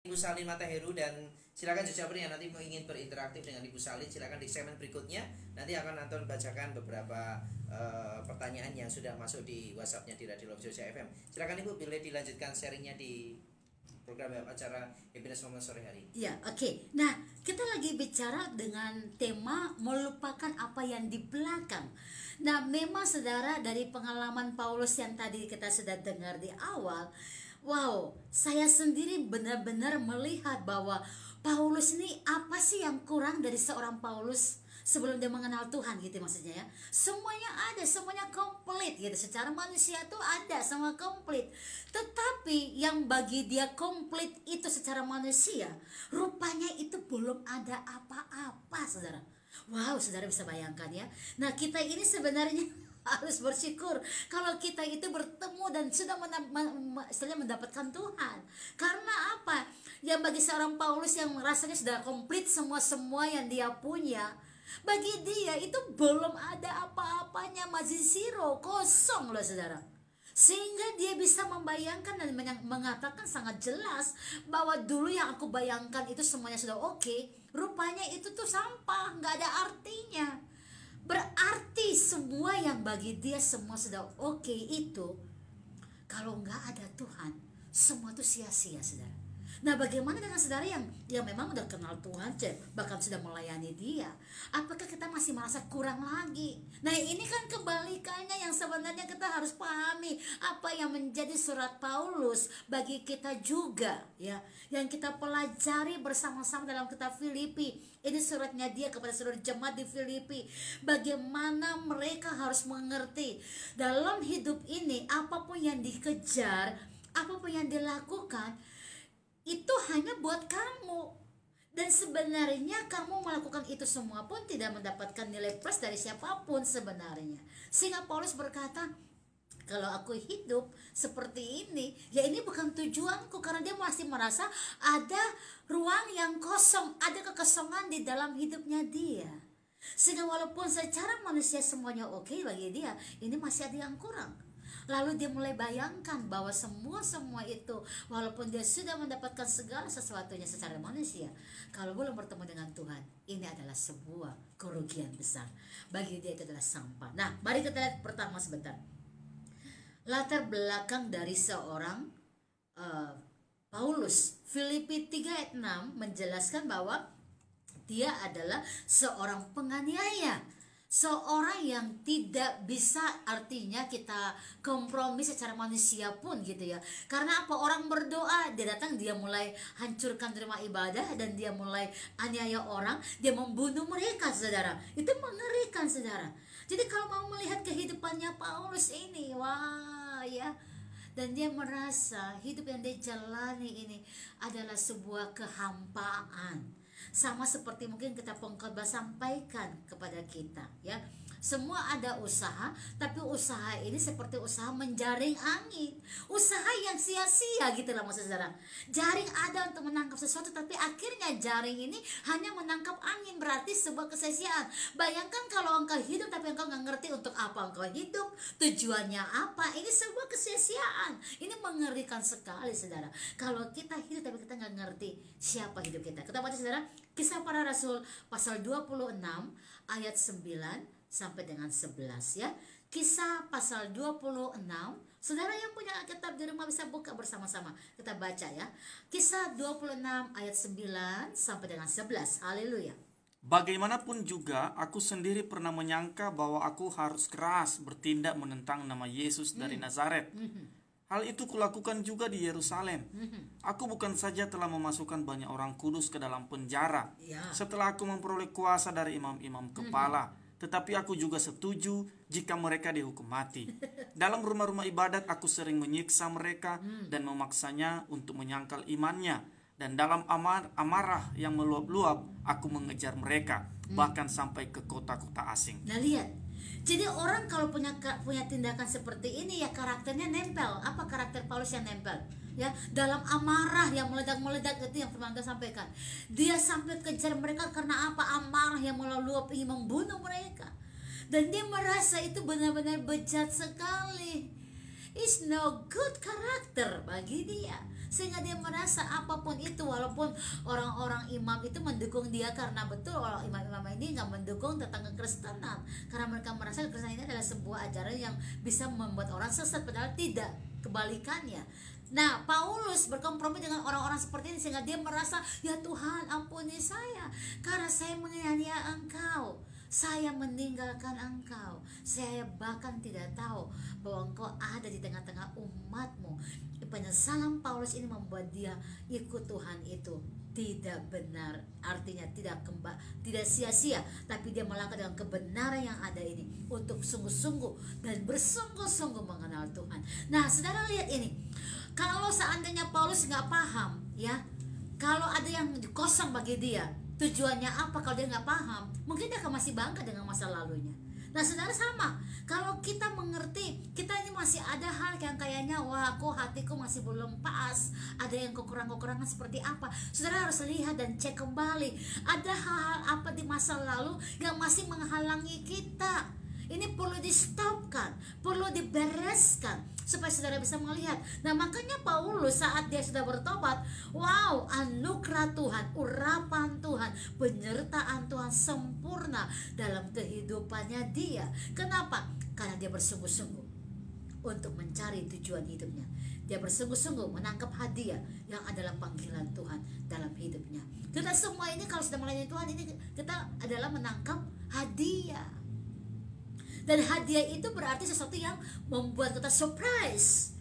Ibu Salin Mataheru, dan silakan Jujabri yang nanti ingin berinteraktif dengan Ibu Salin, silakan di segmen berikutnya nanti akan Anton bacakan beberapa pertanyaan yang sudah masuk di WhatsAppnya di Radio Love Jogja FM. Silakan Ibu, boleh dilanjutkan sharingnya di program acara Happiness Moment sore hari. Ya, oke. Nah, kita lagi bicara dengan tema melupakan apa yang di belakang. Nah, memang saudara, dari pengalaman Paulus yang tadi kita sudah dengar di awal, wow, saya sendiri benar-benar melihat bahwa Paulus ini apa sih yang kurang dari seorang Paulus sebelum dia mengenal Tuhan gitu maksudnya ya. Semuanya ada, semuanya komplit gitu. Secara manusia tuh ada, semua komplit. Tetapi yang bagi dia komplit itu secara manusia, rupanya itu belum ada apa-apa, saudara. Wow, saudara bisa bayangkan ya. Nah, kita ini sebenarnya harus bersyukur kalau kita itu bertemu dan sudah mendapatkan Tuhan. Karena apa? Yang bagi seorang Paulus yang rasanya sudah komplit semua yang dia punya, bagi dia itu belum ada apa-apanya, masih zero, kosong loh saudara. Sehingga dia bisa membayangkan dan mengatakan sangat jelas bahwa dulu yang aku bayangkan itu semuanya sudah oke, rupanya itu tuh sampah, nggak ada artinya. Berarti semua yang bagi dia semua sudah oke itu, kalau nggak ada Tuhan, semua itu sia-sia saudara. Nah, bagaimana dengan saudara yang memang udah kenal Tuhan, bahkan sudah melayani Dia? Apakah kita masih merasa kurang lagi? Nah, ini kan kebalikannya yang sebenarnya kita harus pahami apa yang menjadi surat Paulus bagi kita juga, ya, yang kita pelajari bersama-sama dalam kitab Filipi. Ini suratnya dia kepada seluruh jemaat di Filipi. Bagaimana mereka harus mengerti dalam hidup ini, apapun yang dikejar, apapun yang dilakukan, itu hanya buat kamu. Dan sebenarnya kamu melakukan itu semua pun tidak mendapatkan nilai plus dari siapapun sebenarnya. Sehingga Paulus berkata, kalau aku hidup seperti ini, ya ini bukan tujuanku. Karena dia masih merasa ada ruang yang kosong, ada kekosongan di dalam hidupnya dia. Sehingga walaupun secara manusia semuanya oke bagi dia, ini masih ada yang kurang. Lalu dia mulai bayangkan bahwa semua itu, walaupun dia sudah mendapatkan segala sesuatunya secara manusia, kalau belum bertemu dengan Tuhan, ini adalah sebuah kerugian besar. Bagi dia itu adalah sampah. Nah, mari kita lihat pertama sebentar. Latar belakang dari seorang Paulus. Filipi 3 ayat 6 menjelaskan bahwa dia adalah seorang penganiaya, seorang yang tidak bisa, artinya kita kompromi secara manusia pun gitu ya. Karena apa? Orang berdoa, dia datang, dia mulai hancurkan rumah ibadah, dan dia mulai aniaya orang, dia membunuh mereka saudara. Itu mengerikan saudara. Jadi kalau mau melihat kehidupannya Paulus ini, wah ya, dan dia merasa hidup yang dia jalani ini adalah sebuah kehampaan. Sama seperti mungkin kita pengkhotbah sampaikan kepada kita ya. Semua ada usaha, tapi usaha ini seperti usaha menjaring angin, usaha yang sia-sia gitu lah maksud saudara. Jaring ada untuk menangkap sesuatu, tapi akhirnya jaring ini hanya menangkap angin, berarti sebuah kesia-siaan. Bayangkan kalau engkau hidup tapi engkau nggak ngerti untuk apa engkau hidup, tujuannya apa, ini sebuah kesia-siaan. Ini mengerikan sekali saudara. Kalau kita hidup tapi kita nggak ngerti siapa hidup kita. Kita baca saudara, Kisah Para Rasul pasal 26 ayat 9 sampai dengan 11 ya. Kisah pasal 26. Saudara yang punya Alkitab di rumah bisa buka bersama-sama. Kita baca ya. Kisah 26 ayat 9 sampai dengan 11. Haleluya. Bagaimanapun juga, aku sendiri pernah menyangka bahwa aku harus keras bertindak menentang nama Yesus dari Nazaret. Hal itu kulakukan juga di Yerusalem. Aku bukan saja telah memasukkan banyak orang kudus ke dalam penjara setelah aku memperoleh kuasa dari imam-imam kepala, tetapi aku juga setuju jika mereka dihukum mati. Dalam rumah-rumah ibadat aku sering menyiksa mereka dan memaksanya untuk menyangkal imannya. Dan dalam amarah yang meluap-luap aku mengejar mereka, bahkan sampai ke kota-kota asing. Nah lihat, jadi orang kalau punya tindakan seperti ini ya karakternya nempel. Apa karakter Paulus yang nempel? Ya, dalam amarah yang meledak-meledak, itu yang firman Tuhan sampaikan. Dia sampai kejar mereka karena apa? Amarah yang meluap ingin membunuh mereka. Dan dia merasa itu benar-benar bejat sekali. It's no good karakter bagi dia. Sehingga dia merasa apapun itu, walaupun orang-orang imam itu mendukung dia, karena betul orang imam-imam ini nggak mendukung tentang kekristenan, karena mereka merasa kekristenan ini adalah sebuah ajaran yang bisa membuat orang sesat, padahal tidak, kebalikannya. Nah, Paulus berkompromi dengan orang-orang seperti ini sehingga dia merasa, ya Tuhan ampuni saya karena saya menganiaya Engkau, saya meninggalkan Engkau, saya bahkan tidak tahu bahwa Engkau ada di tengah-tengah umatmu. Penyesalan Paulus ini membuat dia ikut Tuhan itu tidak benar, artinya tidak sia-sia, tapi dia melangkah dengan kebenaran yang ada ini untuk sungguh-sungguh dan bersungguh-sungguh mengenal Tuhan. Nah, saudara lihat ini, kalau seandainya Paulus nggak paham, ya, kalau ada yang kosong bagi dia, tujuannya apa? Kalau dia nggak paham, mungkin dia akan masih bangga dengan masa lalunya. Nah, saudara, sama, kalau kita mengerti kita ini masih ada hal yang kayaknya, wah, kok hatiku masih belum pas, ada yang kekurangan-kekurangan seperti apa, saudara harus lihat dan cek kembali, ada hal-hal apa di masa lalu yang masih menghalangi kita. Ini perlu di-stopkan, perlu dibereskan supaya saudara bisa melihat. Nah, makanya Paulus saat dia sudah bertobat, wow, anugerah Tuhan, urapan Tuhan, penyertaan Tuhan sempurna dalam kehidupannya dia. Kenapa? Karena dia bersungguh-sungguh untuk mencari tujuan hidupnya. Dia bersungguh-sungguh menangkap hadiah yang adalah panggilan Tuhan dalam hidupnya. Kita semua ini kalau sudah melayani Tuhan ini, kita adalah menangkap hadiah. Dan hadiah itu berarti sesuatu yang membuat kita surprise,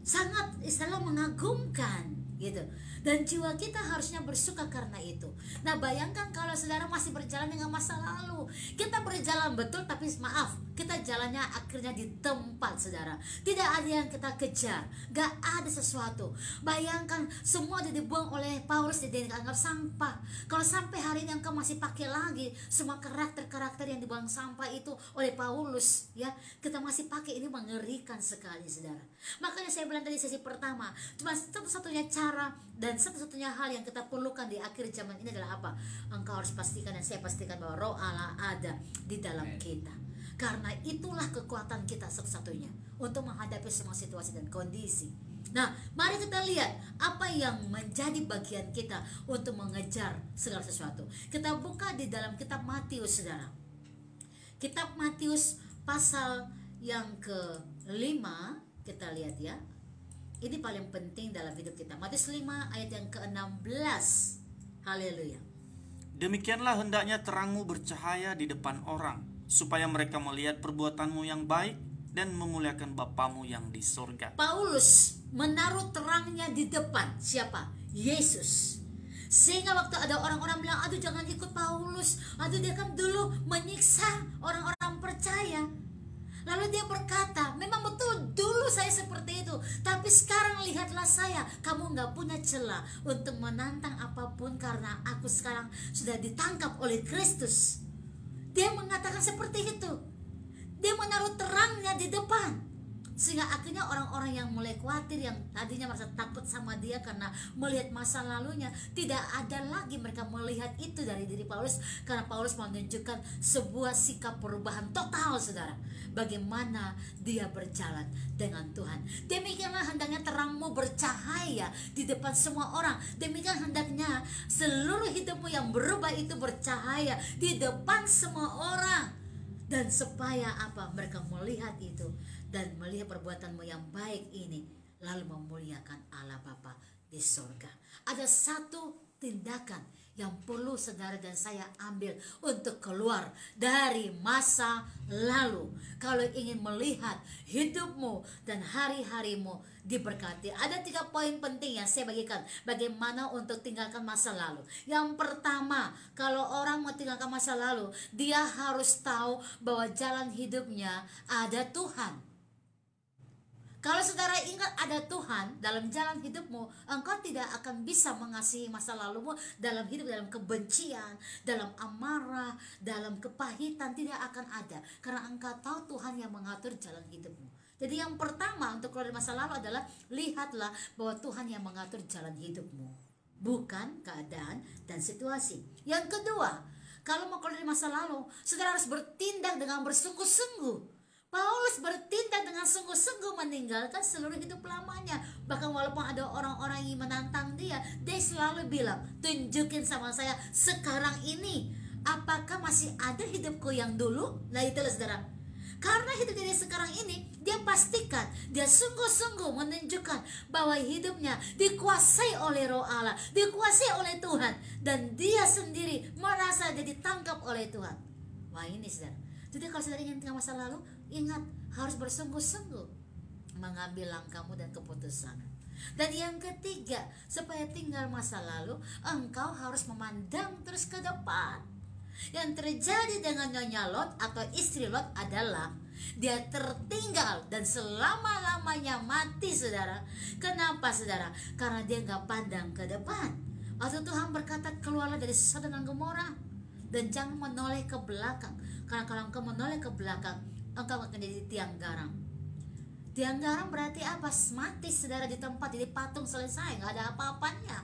sangat istilah mengagumkan gitu. Dan jiwa kita harusnya bersuka karena itu. Nah, bayangkan kalau saudara masih berjalan dengan masa lalu. Kita berjalan betul, tapi maaf, kita jalannya akhirnya di tempat, saudara. Tidak ada yang kita kejar, gak ada sesuatu. Bayangkan semua dibuang oleh Paulus, dianggap sampah. Kalau sampai hari ini engkau masih pakai lagi semua karakter-karakter yang dibuang sampah itu oleh Paulus, ya, kita masih pakai, ini mengerikan sekali, saudara. Makanya saya bilang tadi sesi pertama, cuma satu-satunya cara dan satu-satunya hal yang kita perlukan di akhir zaman ini adalah apa? Engkau harus pastikan dan saya pastikan bahwa Roh Allah ada di dalam kita. Karena itulah kekuatan kita satu-satunya untuk menghadapi semua situasi dan kondisi. Nah, mari kita lihat apa yang menjadi bagian kita untuk mengejar segala sesuatu. Kita buka di dalam kitab Matius, saudara. Kitab Matius pasal yang ke-5, kita lihat ya. Ini paling penting dalam hidup kita. Matius 5 ayat yang ke-16. Haleluya. Demikianlah hendaknya terangmu bercahaya di depan orang, supaya mereka melihat perbuatanmu yang baik dan memuliakan Bapamu yang di sorga. Paulus menaruh terangnya di depan siapa? Yesus. Sehingga waktu ada orang-orang bilang, aduh jangan ikut Paulus, aduh dia kan dulu menyiksa orang-orang percaya. Lalu dia berkata, memang betul dulu saya seperti itu, tapi sekarang lihatlah saya, kamu gak punya celah untuk menantang apapun karena aku sekarang sudah ditangkap oleh Kristus. Dia mengatakan seperti itu. Dia menaruh terangnya di depan, sehingga akhirnya orang-orang yang mulai khawatir, yang tadinya merasa takut sama dia karena melihat masa lalunya, tidak ada lagi mereka melihat itu dari diri Paulus, karena Paulus menunjukkan sebuah sikap perubahan total, saudara, bagaimana dia berjalan dengan Tuhan. Demikianlah hendaknya terangmu bercahaya di depan semua orang. Demikian hendaknya seluruh hidupmu yang berubah itu bercahaya di depan semua orang. Dan supaya apa? Mereka melihat itu dan melihat perbuatanmu yang baik ini, lalu memuliakan Allah Bapa di sorga. Ada satu tindakan yang perlu saudara dan saya ambil untuk keluar dari masa lalu. Kalau ingin melihat hidupmu dan hari-harimu diberkati, ada 3 poin penting yang saya bagikan bagaimana untuk tinggalkan masa lalu. Yang pertama, kalau orang mau tinggalkan masa lalu, dia harus tahu bahwa jalan hidupnya ada Tuhan. Kalau saudara ingat ada Tuhan dalam jalan hidupmu, engkau tidak akan bisa mengasihi masa lalumu dalam hidup, dalam kebencian, dalam amarah, dalam kepahitan, tidak akan ada. Karena engkau tahu Tuhan yang mengatur jalan hidupmu. Jadi yang pertama untuk keluar dari masa lalu adalah lihatlah bahwa Tuhan yang mengatur jalan hidupmu, bukan keadaan dan situasi. Yang kedua, kalau mau keluar dari masa lalu, saudara harus bertindak dengan bersungguh-sungguh. Paulus bertindak dengan sungguh-sungguh meninggalkan seluruh hidup lamanya. Bahkan walaupun ada orang-orang yang menantang dia selalu bilang, tunjukin sama saya sekarang ini, apakah masih ada hidupku yang dulu? Nah itulah saudara. Karena hidup dia sekarang ini, dia pastikan, dia sungguh-sungguh menunjukkan bahwa hidupnya dikuasai oleh Roh Allah, dikuasai oleh Tuhan, dan dia sendiri merasa dia ditangkap oleh Tuhan. Wah ini saudara. Jadi kalau saudara ingin tinggal masa lalu, ingat harus bersungguh-sungguh mengambil langkahmu dan keputusan. Dan yang ketiga, supaya tinggal masa lalu, engkau harus memandang terus ke depan. Yang terjadi dengan Nyonya Lot atau istri Lot adalah dia tertinggal dan selama-lamanya mati saudara. Kenapa saudara? Karena dia nggak pandang ke depan. Waktu Tuhan berkata keluarlah dari Sodom dan Gomora dan jangan menoleh ke belakang. Karena kalau engkau menoleh ke belakang, engkau akan jadi tiang garam. Tiang garam berarti apa? Mati saudara di tempat, jadi patung selesai, nggak ada apa-apanya.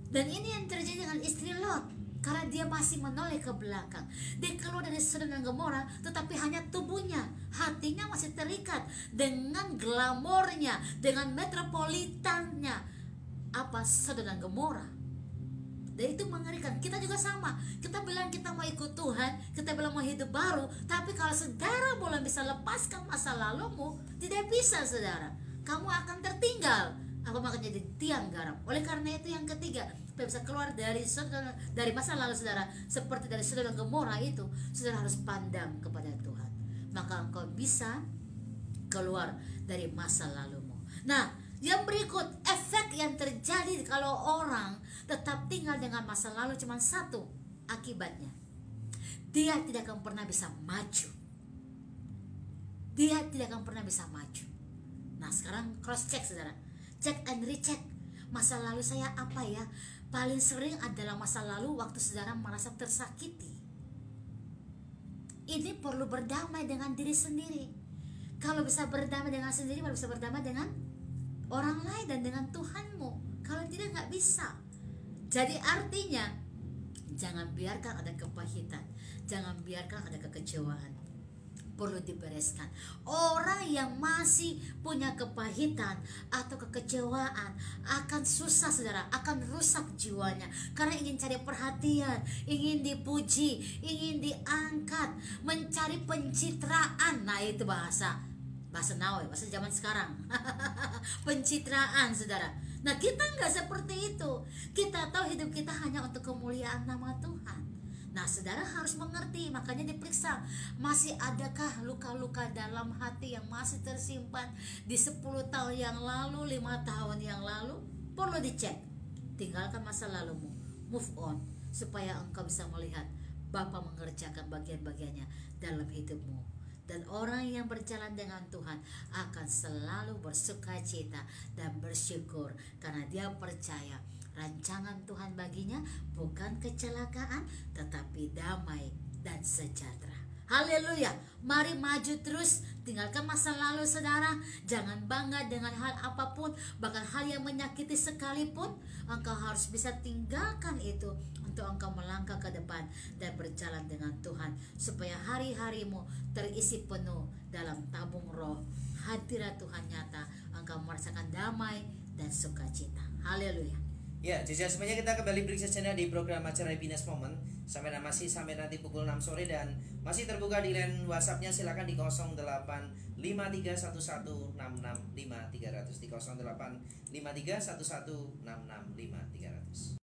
Dan ini yang terjadi dengan istri Lot. Karena dia masih menoleh ke belakang. Dia keluar dari Sodom dan Gomora, tetapi hanya tubuhnya, hatinya masih terikat dengan glamornya, dengan metropolitannya apa Sodom dan Gomora. Dan itu mengerikan. Kita juga sama. Kita bilang kita mau ikut Tuhan, kita bilang mau hidup baru, tapi kalau saudara belum bisa lepaskan masa lalumu, tidak bisa saudara. Kamu akan tertinggal. Aku akan jadi tiang garam. Oleh karena itu yang ketiga, supaya bisa keluar dari masa lalu saudara, seperti dari Sodom dan Gomora itu, saudara harus pandang kepada Tuhan. Maka engkau bisa keluar dari masa lalumu. Nah, yang berikut, efek yang terjadi kalau orang tetap tinggal dengan masa lalu cuma satu akibatnya. Dia tidak akan pernah bisa maju. Dia tidak akan pernah bisa maju. Nah, sekarang cross check saudara. Check and recheck. Masa lalu saya apa ya? Paling sering adalah masa lalu waktu saudara merasa tersakiti. Ini perlu berdamai dengan diri sendiri. Kalau bisa berdamai dengan sendiri, baru bisa berdamai dengan orang lain dan dengan Tuhanmu. Kalau tidak, nggak bisa. Jadi artinya, jangan biarkan ada kepahitan, jangan biarkan ada kekecewaan. Perlu dibereskan. Orang yang masih punya kepahitan atau kekecewaan akan susah saudara, akan rusak jiwanya. Karena ingin cari perhatian, ingin dipuji, ingin diangkat, mencari pencitraan. Nah itu bahasa now, bahasa zaman sekarang. Pencitraan saudara. Nah kita nggak seperti itu. Kita tahu hidup kita hanya untuk kemuliaan nama Tuhan. Nah saudara harus mengerti, makanya diperiksa, masih adakah luka-luka dalam hati yang masih tersimpan di 10 tahun yang lalu, 5 tahun yang lalu. Perlu dicek. Tinggalkan masa lalumu, move on, supaya engkau bisa melihat Bapa mengerjakan bagian-bagiannya dalam hidupmu. Dan orang yang berjalan dengan Tuhan akan selalu bersukacita dan bersyukur, karena dia percaya rancangan Tuhan baginya bukan kecelakaan, tetapi damai dan sejahtera. Haleluya. Mari maju terus, tinggalkan masa lalu saudara. Jangan bangga dengan hal apapun, bahkan hal yang menyakiti sekalipun. Engkau harus bisa tinggalkan itu untuk engkau melangkah ke depan dan berjalan dengan Tuhan, supaya hari-harimu terisi penuh dalam tabung roh. Hadirat Tuhan nyata, engkau merasakan damai dan sukacita. Haleluya. Ya, jadi semuanya kita kembali break sejenak di program acara Happiness Moment sampai nanti pukul 6 sore, dan masih terbuka di line WhatsApp-nya. Silakan di 085311665300 di 085311665300.